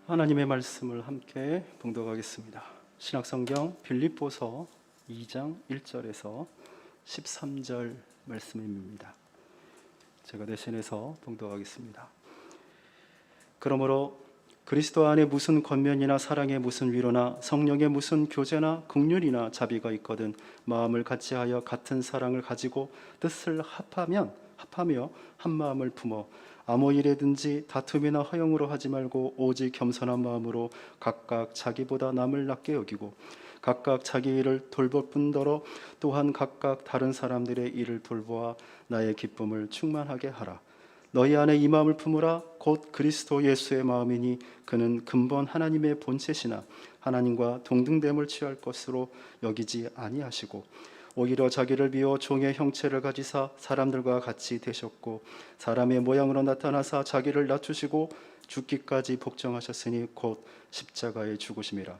하나님의 말씀을 함께 봉독하겠습니다. 신약성경 빌립보서 2장 1절에서 13절 말씀입니다. 제가 대신해서 봉독하겠습니다. 그러므로 그리스도 안에 무슨 권면이나 사랑의 무슨 위로나 성령의 무슨 교제나 긍휼이나 자비가 있거든 마음을 같이하여 같은 사랑을 가지고 뜻을 합하며 한 마음을 품어 아무 일에든지 다툼이나 허영으로 하지 말고 오직 겸손한 마음으로 각각 자기보다 남을 낮게 여기고 각각 자기 일을 돌볼 뿐더러 또한 각각 다른 사람들의 일을 돌보아 나의 기쁨을 충만하게 하라. 너희 안에 이 마음을 품으라. 곧 그리스도 예수의 마음이니 그는 근본 하나님의 본체시나 하나님과 동등됨을 취할 것으로 여기지 아니하시고 오히려 자기를 비워 종의 형체를 가지사 사람들과 같이 되셨고 사람의 모양으로 나타나사 자기를 낮추시고 죽기까지 복종하셨으니 곧 십자가에 죽으심이라.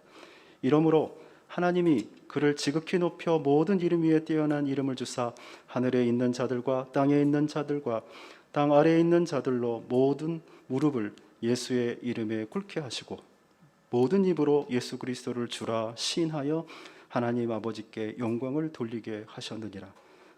이러므로 하나님이 그를 지극히 높여 모든 이름 위에 뛰어난 이름을 주사 하늘에 있는 자들과 땅에 있는 자들과 땅 아래에 있는 자들로 모든 무릎을 예수의 이름에 꿇게 하시고 모든 입으로 예수 그리스도를 주라 시인하여 하나님 아버지께 영광을 돌리게 하셨느니라.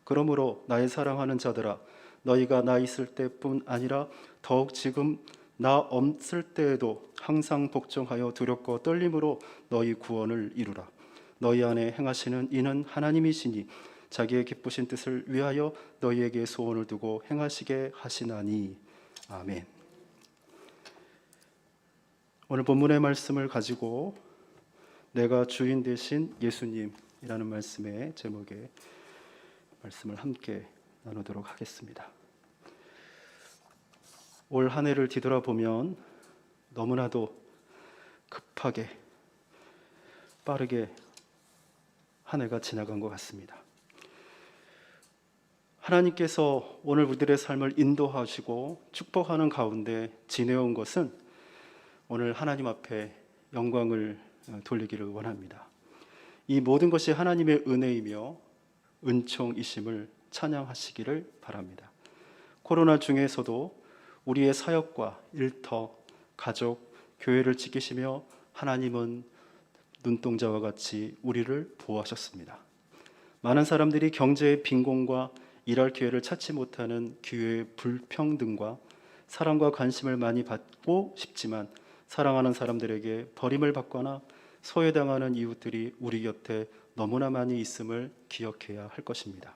그러므로 나의 사랑하는 자들아, 너희가 나 있을 때뿐 아니라 더욱 지금 나 없을 때에도 항상 복종하여 두렵고 떨림으로 너희 구원을 이루라. 너희 안에 행하시는 이는 하나님이시니 자기의 기쁘신 뜻을 위하여 너희에게 소원을 두고 행하시게 하시나니. 아멘. 오늘 본문의 말씀을 가지고 내가 주인 되신 예수님이라는 말씀의 제목의 말씀을 함께 나누도록 하겠습니다. 올 한 해를 뒤돌아보면 너무나도 급하게 빠르게 한 해가 지나간 것 같습니다. 하나님께서 오늘 우리들의 삶을 인도하시고 축복하는 가운데 지내온 것은 오늘 하나님 앞에 영광을 돌리기를 원합니다. 이 모든 것이 하나님의 은혜이며 은총이심을 찬양하시기를 바랍니다. 코로나 중에서도 우리의 사역과 일터, 가족, 교회를 지키시며 하나님은 눈동자와 같이 우리를 보호하셨습니다. 많은 사람들이 경제의 빈곤과 일할 기회를 찾지 못하는 기회의 불평등과 사랑과 관심을 많이 받고 싶지만 사랑하는 사람들에게 버림을 받거나 소외당하는 이웃들이 우리 곁에 너무나 많이 있음을 기억해야 할 것입니다.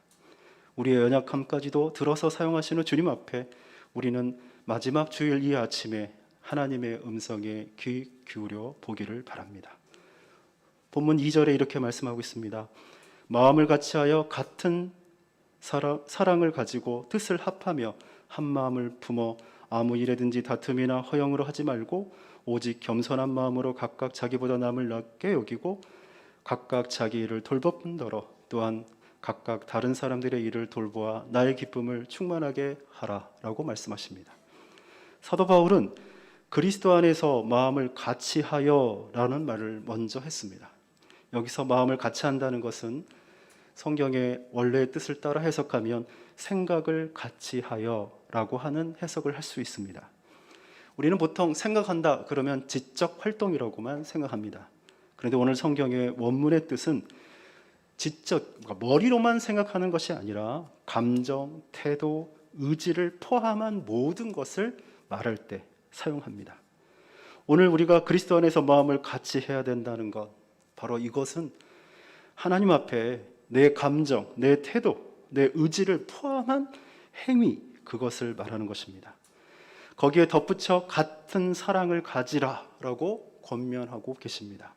우리의 연약함까지도 들어서 사용하시는 주님 앞에 우리는 마지막 주일 이 아침에 하나님의 음성에 귀 기울여 보기를 바랍니다. 본문 2절에 이렇게 말씀하고 있습니다. 마음을 같이하여 같은 사랑을 가지고 뜻을 합하며 한 마음을 품어 아무 일에든지 다툼이나 허영으로 하지 말고 오직 겸손한 마음으로 각각 자기보다 남을 낮게 여기고 각각 자기 일을 돌볼 뿐더러 또한 각각 다른 사람들의 일을 돌보아 나의 기쁨을 충만하게 하라라고 말씀하십니다. 사도 바울은 그리스도 안에서 마음을 같이 하여라는 말을 먼저 했습니다. 여기서 마음을 같이 한다는 것은 성경의 원래의 뜻을 따라 해석하면 생각을 같이 하여라고 하는 해석을 할 수 있습니다. 우리는 보통 생각한다 그러면 지적 활동이라고만 생각합니다. 그런데 오늘 성경의 원문의 뜻은 지적, 머리로만 생각하는 것이 아니라 감정, 태도, 의지를 포함한 모든 것을 말할 때 사용합니다. 오늘 우리가 그리스도 안에서 마음을 같이 해야 된다는 것, 바로 이것은 하나님 앞에 내 감정, 내 태도, 내 의지를 포함한 행위, 그것을 말하는 것입니다. 거기에 덧붙여 같은 사랑을 가지라라고 권면하고 계십니다.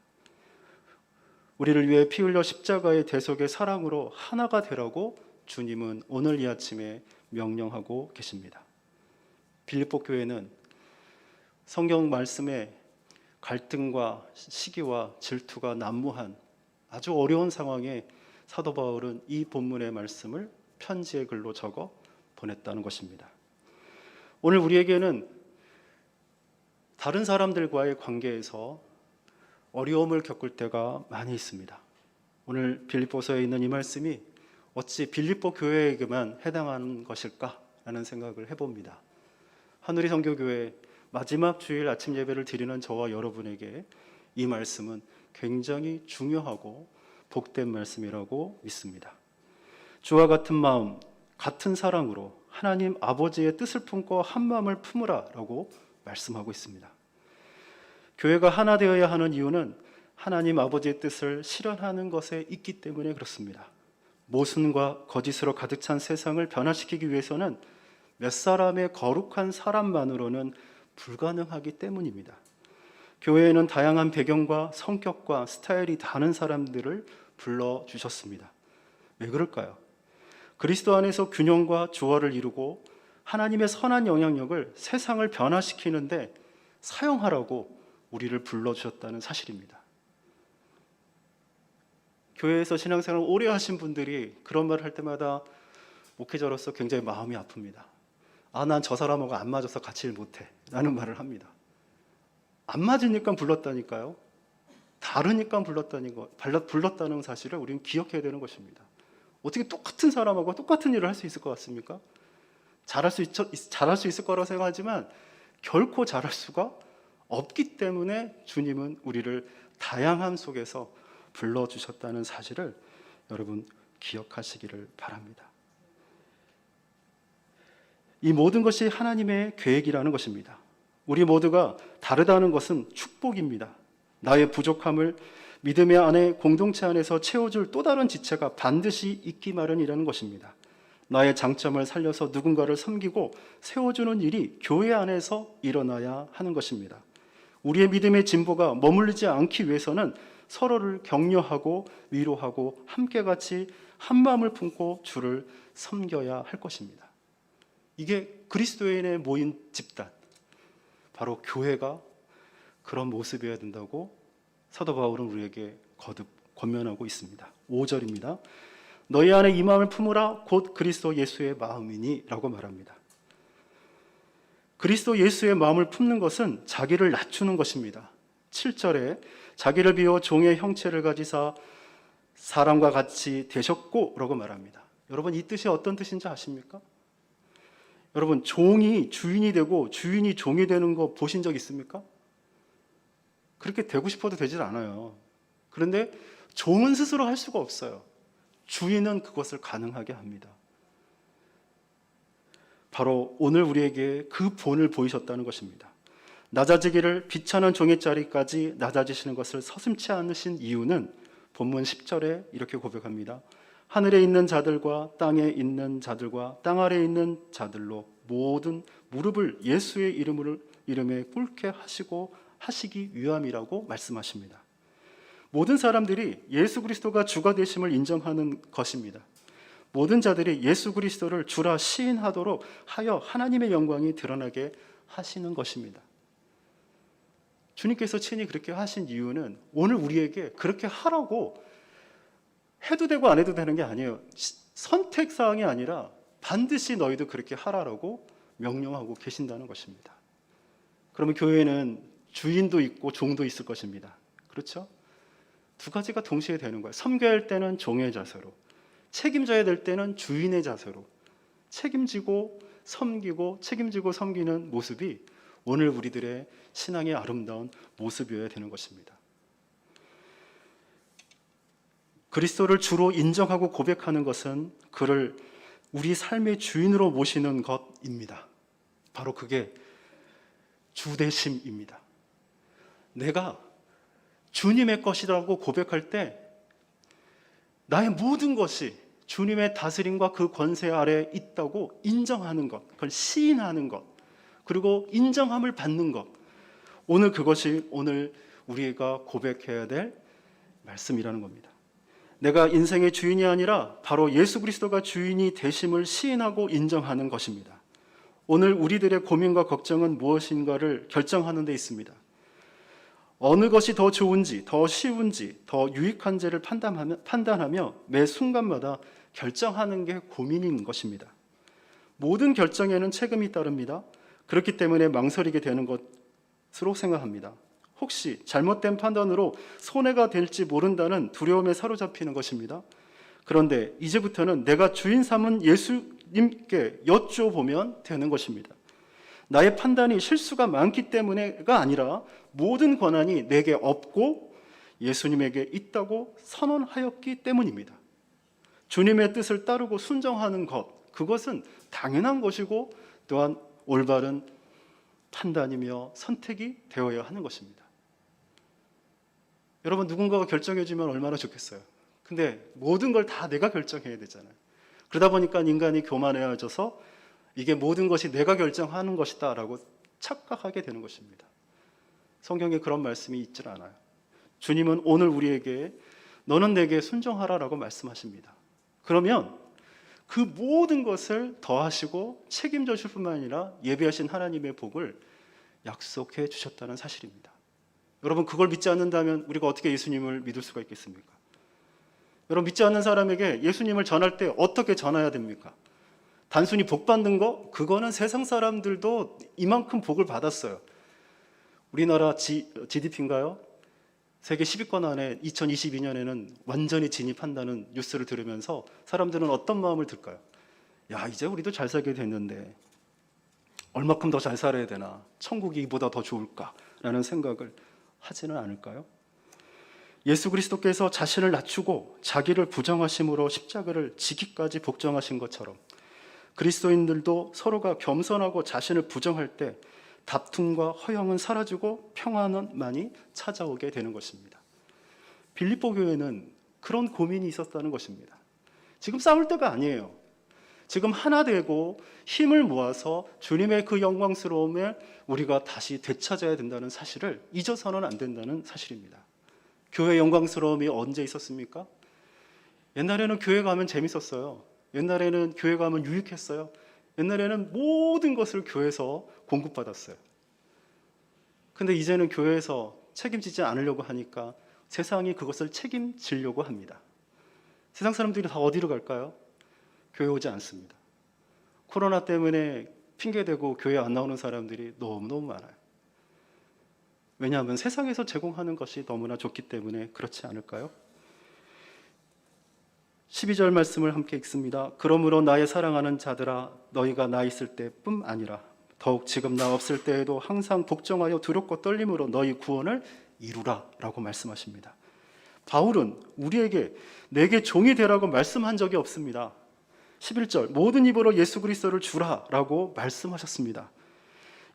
우리를 위해 피 흘려 십자가의 대속의 사랑으로 하나가 되라고 주님은 오늘 이 아침에 명령하고 계십니다. 빌립보 교회는 성경 말씀에 갈등과 시기와 질투가 난무한 아주 어려운 상황에 사도 바울은 이 본문의 말씀을 편지의 글로 적어 보냈다는 것입니다. 오늘 우리에게는 다른 사람들과의 관계에서 어려움을 겪을 때가 많이 있습니다. 오늘 빌립보서에 있는 이 말씀이 어찌 빌립보 교회에게만 해당하는 것일까라는 생각을 해봅니다. 하늘의 선교교회 마지막 주일 아침 예배를 드리는 저와 여러분에게 이 말씀은 굉장히 중요하고 복된 말씀이라고 믿습니다. 주와 같은 마음, 같은 사랑으로 하나님 아버지의 뜻을 품고 한 마음을 품으라 라고 말씀하고 있습니다. 교회가 하나 되어야 하는 이유는 하나님 아버지의 뜻을 실현하는 것에 있기 때문에 그렇습니다. 모순과 거짓으로 가득 찬 세상을 변화시키기 위해서는 몇 사람의 거룩한 사람만으로는 불가능하기 때문입니다. 교회에는 다양한 배경과 성격과 스타일이 다른 사람들을 불러주셨습니다. 왜 그럴까요? 그리스도 안에서 균형과 조화를 이루고 하나님의 선한 영향력을 세상을 변화시키는데 사용하라고 우리를 불러주셨다는 사실입니다. 교회에서 신앙생활을 오래 하신 분들이 그런 말을 할 때마다 목회자로서 굉장히 마음이 아픕니다. 난 저 사람하고 안 맞아서 같이 일 못해 라는 말을 합니다. 안 맞으니까 불렀다니까요. 다르니까 불렀다는 사실을 우리는 기억해야 되는 것입니다. 어떻게 똑같은 사람하고 똑같은 일을 할 수 있을 것 같습니까? 잘할 수 있을 거라고 생각하지만 결코 잘할 수가 없기 때문에 주님은 우리를 다양함 속에서 불러주셨다는 사실을 여러분 기억하시기를 바랍니다. 이 모든 것이 하나님의 계획이라는 것입니다. 우리 모두가 다르다는 것은 축복입니다. 나의 부족함을 믿음의 안에 공동체 안에서 채워줄 또 다른 지체가 반드시 있기 마련이라는 것입니다. 나의 장점을 살려서 누군가를 섬기고 세워주는 일이 교회 안에서 일어나야 하는 것입니다. 우리의 믿음의 진보가 머물르지 않기 위해서는 서로를 격려하고 위로하고 함께 같이 한 마음을 품고 주를 섬겨야 할 것입니다. 이게 그리스도인의 모인 집단, 바로 교회가 그런 모습이어야 된다고 사도 바울은 우리에게 거듭 권면하고 있습니다. 5절입니다. 너희 안에 이 마음을 품으라 곧 그리스도 예수의 마음이니 라고 말합니다. 그리스도 예수의 마음을 품는 것은 자기를 낮추는 것입니다. 7절에 자기를 비워 종의 형체를 가지사 사람과 같이 되셨고 라고 말합니다. 여러분, 이 뜻이 어떤 뜻인지 아십니까? 여러분, 종이 주인이 되고 주인이 종이 되는 거 보신 적 있습니까? 그렇게 되고 싶어도 되질 않아요. 그런데 종은 스스로 할 수가 없어요. 주인은 그것을 가능하게 합니다. 바로 오늘 우리에게 그 본을 보이셨다는 것입니다. 낮아지기를 비천한 종의 자리까지 낮아지시는 것을 서슴지 않으신 이유는 본문 10절에 이렇게 고백합니다. 하늘에 있는 자들과 땅에 있는 자들과 땅 아래에 있는 자들로 모든 무릎을 예수의 이름에 꿇게 하시기 위함이라고 말씀하십니다. 모든 사람들이 예수 그리스도가 주가 되심을 인정하는 것입니다. 모든 자들이 예수 그리스도를 주라 시인하도록 하여 하나님의 영광이 드러나게 하시는 것입니다. 주님께서 친히 그렇게 하신 이유는 오늘 우리에게 그렇게 하라고 해도 되고 안 해도 되는 게 아니에요. 선택사항이 아니라 반드시 너희도 그렇게 하라라고 명령하고 계신다는 것입니다. 그러면 교회에는 주인도 있고 종도 있을 것입니다. 그렇죠? 두 가지가 동시에 되는 거예요. 섬겨야 할 때는 종의 자세로, 책임져야 될 때는 주인의 자세로 책임지고 섬기는 모습이 오늘 우리들의 신앙의 아름다운 모습이어야 되는 것입니다. 그리스도를 주로 인정하고 고백하는 것은 그를 우리 삶의 주인으로 모시는 것입니다. 바로 그게 주되심입니다. 내가 주님의 것이라고 고백할 때 나의 모든 것이 주님의 다스림과 그 권세 아래에 있다고 인정하는 것, 그걸 시인하는 것, 그리고 인정함을 받는 것, 오늘 그것이 오늘 우리가 고백해야 될 말씀이라는 겁니다. 내가 인생의 주인이 아니라 바로 예수 그리스도가 주인이 되심을 시인하고 인정하는 것입니다. 오늘 우리들의 고민과 걱정은 무엇인가를 결정하는 데 있습니다. 어느 것이 더 좋은지, 더 쉬운지, 더 유익한지를 판단하며 매 순간마다 결정하는 게 고민인 것입니다. 모든 결정에는 책임이 따릅니다. 그렇기 때문에 망설이게 되는 것으로 생각합니다. 혹시 잘못된 판단으로 손해가 될지 모른다는 두려움에 사로잡히는 것입니다. 그런데 이제부터는 내가 주인 삼은 예수님께 여쭤보면 되는 것입니다. 나의 판단이 실수가 많기 때문에가 아니라 모든 권한이 내게 없고 예수님에게 있다고 선언하였기 때문입니다. 주님의 뜻을 따르고 순종하는 것, 그것은 당연한 것이고 또한 올바른 판단이며 선택이 되어야 하는 것입니다. 여러분, 누군가가 결정해주면 얼마나 좋겠어요. 근데 모든 걸 다 내가 결정해야 되잖아요. 그러다 보니까 인간이 교만해져서 이게 모든 것이 내가 결정하는 것이다 라고 착각하게 되는 것입니다. 성경에 그런 말씀이 있질 않아요. 주님은 오늘 우리에게 너는 내게 순종하라 라고 말씀하십니다. 그러면 그 모든 것을 더하시고 책임져 주실 뿐만 아니라 예비하신 하나님의 복을 약속해 주셨다는 사실입니다. 여러분, 그걸 믿지 않는다면 우리가 어떻게 예수님을 믿을 수가 있겠습니까? 여러분, 믿지 않는 사람에게 예수님을 전할 때 어떻게 전해야 됩니까? 단순히 복 받는 거? 그거는 세상 사람들도 이만큼 복을 받았어요. 우리나라 GDP인가요? 세계 10위권 안에 2022년에는 완전히 진입한다는 뉴스를 들으면서 사람들은 어떤 마음을 들까요? 야, 이제 우리도 잘 살게 됐는데 얼마큼 더 잘 살아야 되나? 천국이 이보다 더 좋을까? 라는 생각을 하지는 않을까요? 예수 그리스도께서 자신을 낮추고 자기를 부정하심으로 십자가를 지기까지 복종하신 것처럼 그리스도인들도 서로가 겸손하고 자신을 부정할 때 다툼과 허영은 사라지고 평안만이 찾아오게 되는 것입니다. 빌립보 교회는 그런 고민이 있었다는 것입니다. 지금 싸울 때가 아니에요. 지금 하나 되고 힘을 모아서 주님의 그 영광스러움을 우리가 다시 되찾아야 된다는 사실을 잊어서는 안 된다는 사실입니다. 교회 영광스러움이 언제 있었습니까? 옛날에는 교회 가면 재밌었어요. 옛날에는 교회 가면 유익했어요. 옛날에는 모든 것을 교회에서 공급받았어요. 근데 이제는 교회에서 책임지지 않으려고 하니까 세상이 그것을 책임지려고 합니다. 세상 사람들이 다 어디로 갈까요? 교회 오지 않습니다. 코로나 때문에 핑계대고 교회 안 나오는 사람들이 너무너무 많아요. 왜냐하면 세상에서 제공하는 것이 너무나 좋기 때문에 그렇지 않을까요? 12절 말씀을 함께 읽습니다. 그러므로 나의 사랑하는 자들아, 너희가 나 있을 때뿐 아니라 더욱 지금 나 없을 때에도 항상 복종하여 두렵고 떨림으로 너희 구원을 이루라 라고 말씀하십니다. 바울은 우리에게 내게 종이 되라고 말씀한 적이 없습니다. 11절 모든 입으로 예수 그리스도를 주라 라고 말씀하셨습니다.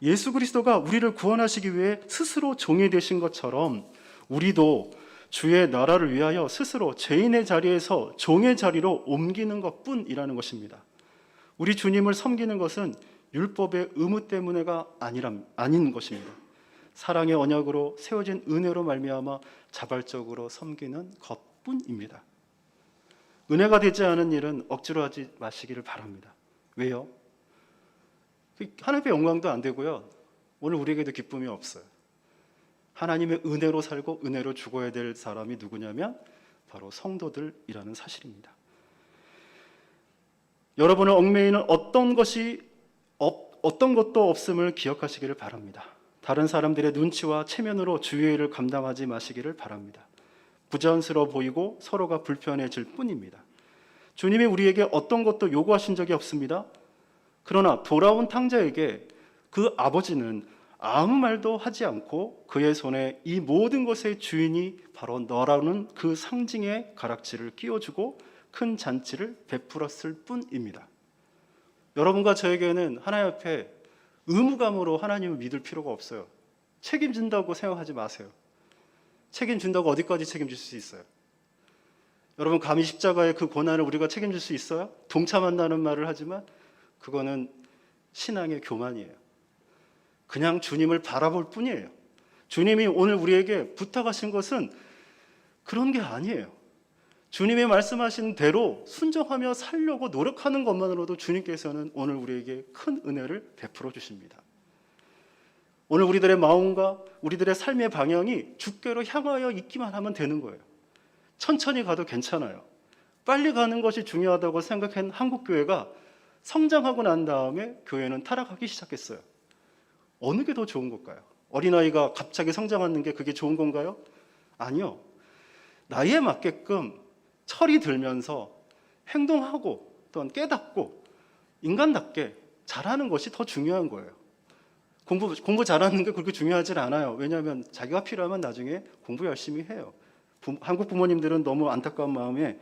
예수 그리스도가 우리를 구원하시기 위해 스스로 종이 되신 것처럼 우리도 주의 나라를 위하여 스스로 죄인의 자리에서 종의 자리로 옮기는 것뿐이라는 것입니다. 우리 주님을 섬기는 것은 율법의 의무 때문에가 아닌 것입니다. 사랑의 언약으로 세워진 은혜로 말미암아 자발적으로 섬기는 것뿐입니다. 은혜가 되지 않은 일은 억지로 하지 마시기를 바랍니다. 왜요? 하나님의 영광도 안 되고요. 오늘 우리에게도 기쁨이 없어요. 하나님의 은혜로 살고 은혜로 죽어야 될 사람이 누구냐면 바로 성도들이라는 사실입니다. 여러분을 얽매이는 어떤 것도 없음을 기억하시기를 바랍니다. 다른 사람들의 눈치와 체면으로 주의 일을 감당하지 마시기를 바랍니다. 부자연스러워 보이고 서로가 불편해질 뿐입니다. 주님이 우리에게 어떤 것도 요구하신 적이 없습니다. 그러나 돌아온 탕자에게 그 아버지는 아무 말도 하지 않고 그의 손에 이 모든 것의 주인이 바로 너라는 그 상징의 가락지를 끼워주고 큰 잔치를 베풀었을 뿐입니다. 여러분과 저에게는 하나님 앞에 의무감으로 하나님을 믿을 필요가 없어요. 책임진다고 생각하지 마세요. 책임진다고 어디까지 책임질 수 있어요? 여러분, 감히 십자가의 그 고난을 우리가 책임질 수 있어요? 동참한다는 말을 하지만 그거는 신앙의 교만이에요. 그냥 주님을 바라볼 뿐이에요. 주님이 오늘 우리에게 부탁하신 것은 그런 게 아니에요. 주님이 말씀하신 대로 순종하며 살려고 노력하는 것만으로도 주님께서는 오늘 우리에게 큰 은혜를 베풀어 주십니다. 오늘 우리들의 마음과 우리들의 삶의 방향이 주께로 향하여 있기만 하면 되는 거예요. 천천히 가도 괜찮아요. 빨리 가는 것이 중요하다고 생각한 한국교회가 성장하고 난 다음에 교회는 타락하기 시작했어요. 어느 게 더 좋은 걸까요? 어린아이가 갑자기 성장하는 게 그게 좋은 건가요? 아니요. 나이에 맞게끔 철이 들면서 행동하고 또한 깨닫고 인간답게 잘하는 것이 더 중요한 거예요. 공부 잘하는 게 그렇게 중요하진 않아요. 왜냐하면 자기가 필요하면 나중에 공부 열심히 해요. 한국 부모님들은 너무 안타까운 마음에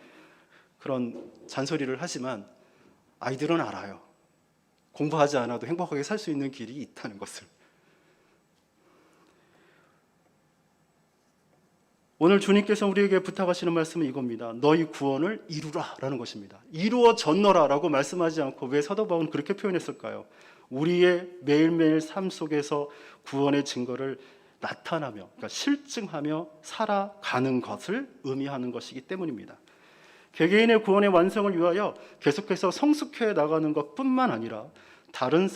그런 잔소리를 하지만 아이들은 알아요. 공부하지 않아도 행복하게 살 수 있는 길이 있다는 것을. 오늘 주님께서 우리에게 부탁하시는 말씀은 이겁니다. 너희 구원을 이루라 라는 것입니다. 이루어졌노라 라고 말씀하지 않고 왜 사도 바울은 그렇게 표현했을까요? 우리의 매일매일 삶 속에서 구원의 증거를 나타나며, 그러니까 실증하며 살아가는 것을 의미하는 것이기 때문입니다. 개개인의 구원의 완성을 위하여 계속해서 성숙해 나가는 것뿐만 아니라 다른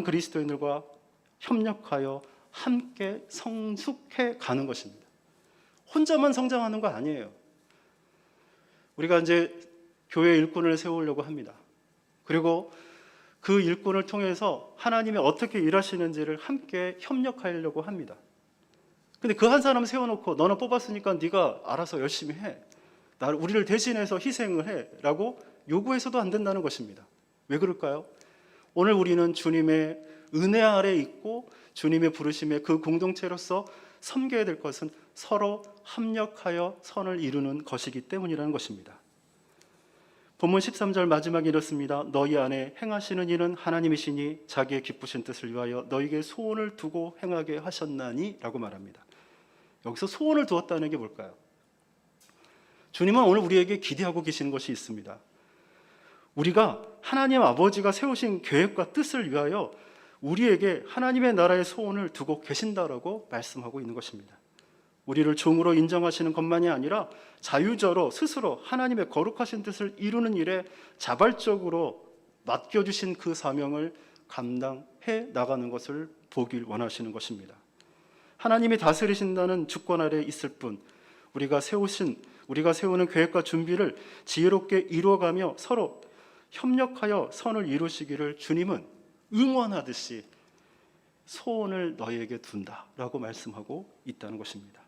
그리스도인들과 협력하여 함께 성숙해 가는 것입니다. 혼자만 성장하는 거 아니에요. 우리가 이제 교회 일꾼을 세우려고 합니다. 그리고 그 일꾼을 통해서 하나님이 어떻게 일하시는지를 함께 협력하려고 합니다. 근데 그 한 사람 세워놓고 너는 뽑았으니까 네가 알아서 열심히 해. 우리를 대신해서 희생을 해. 라고 요구해서도 안 된다는 것입니다. 왜 그럴까요? 오늘 우리는 주님의 은혜 아래 있고 주님의 부르심에 그 공동체로서 섬겨야 될 것은 서로 합력하여 선을 이루는 것이기 때문이라는 것입니다. 본문 13절 마지막에 이렇습니다. 너희 안에 행하시는 이는 하나님이시니 자기의 기쁘신 뜻을 위하여 너희에게 소원을 두고 행하게 하셨나니 라고 말합니다. 여기서 소원을 두었다는 게 뭘까요? 주님은 오늘 우리에게 기대하고 계시는 것이 있습니다. 우리가 하나님 아버지가 세우신 계획과 뜻을 위하여 우리에게 하나님의 나라의 소원을 두고 계신다라고 말씀하고 있는 것입니다. 우리를 종으로 인정하시는 것만이 아니라 자유자로 스스로 하나님의 거룩하신 뜻을 이루는 일에 자발적으로 맡겨주신 그 사명을 감당해 나가는 것을 보길 원하시는 것입니다. 하나님이 다스리신다는 주권 아래 있을 뿐 우리가 세우는 계획과 준비를 지혜롭게 이루어가며 서로 협력하여 선을 이루시기를 주님은 응원하듯이 소원을 너희에게 둔다라고 말씀하고 있다는 것입니다.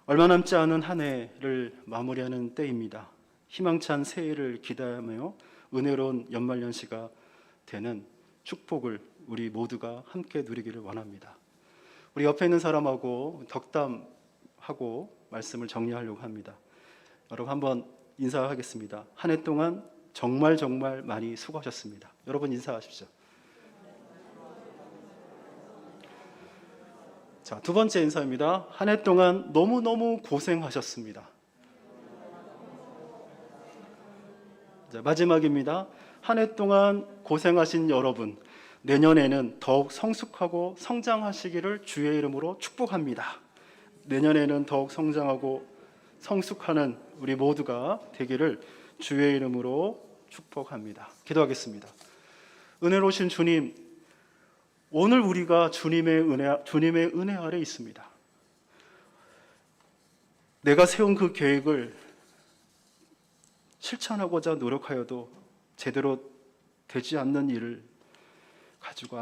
얼마 남지 않은 한 해를 마무리하는 때입니다. 희망찬 새해를 기대하며 은혜로운 연말연시가 되는 축복을 우리 모두가 함께 누리기를 원합니다. 우리 옆에 있는 사람하고 덕담하고 말씀을 정리하려고 합니다. 여러분 한번 인사하겠습니다. 한 해 동안 정말 많이 수고하셨습니다. 여러분 인사하십시오. 자, 두 번째 인사입니다. 한 해 동안 너무너무 고생하셨습니다. 자, 마지막입니다. 한 해 동안 고생하신 여러분, 내년에는 더욱 성숙하고 성장하시기를 주의 이름으로 축복합니다. 내년에는 더욱 성장하고 성숙하는 우리 모두가 되기를 주의 이름으로 축복합니다. 기도하겠습니다. 은혜로우신 주님, 오늘 우리가 주님의 은혜 아래 있습니다. 내가 세운 그 계획을 실천하고자 노력하여도 제대로 되지 않는 일을 가지고